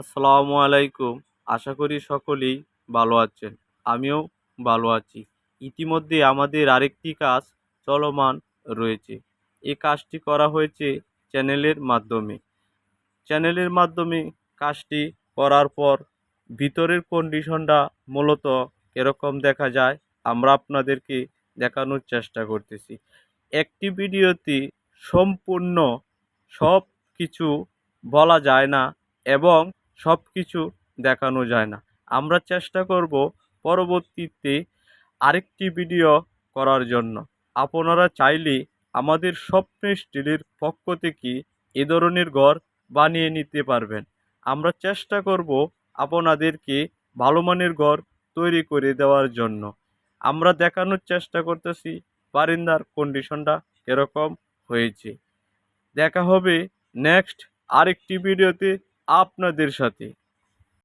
আসসালামু আলাইকুম। আশা করি সকলেই ভালো আছেন। আমিও ভালো আছি। ইতিমধ্যে আমাদের আরেকটি কাজ চলমান রয়েছে। এই কাজটি করা হয়েছে চ্যানেলের মাধ্যমে। চ্যানেলের মাধ্যমে কাজটি করার পর ভিতরের কন্ডিশনটা মূলত এরকম দেখা যায়, আমরা আপনাদেরকে দেখানোর চেষ্টা করতেছি। একটি ভিডিওতে সম্পূর্ণ সব কিছু বলা যায় না এবং সব কিছু দেখানো যায় না। আমরা চেষ্টা করব পরবর্তীতে আরেকটি ভিডিও করার জন্য। আপনারা চাইলে আমাদের স্বপ্নের স্টিলের পক্ষ থেকে এ ধরনের ঘর বানিয়ে নিতে পারবেন। আমরা চেষ্টা করব আপনাদেরকে ভালো মানের ঘর তৈরি করে দেওয়ার জন্য। আমরা দেখানোর চেষ্টা করতেছি বারিন্দার কন্ডিশনটা এরকম হয়েছে। দেখা হবে নেক্সট আরেকটি ভিডিওতে আপনাদের সাথে।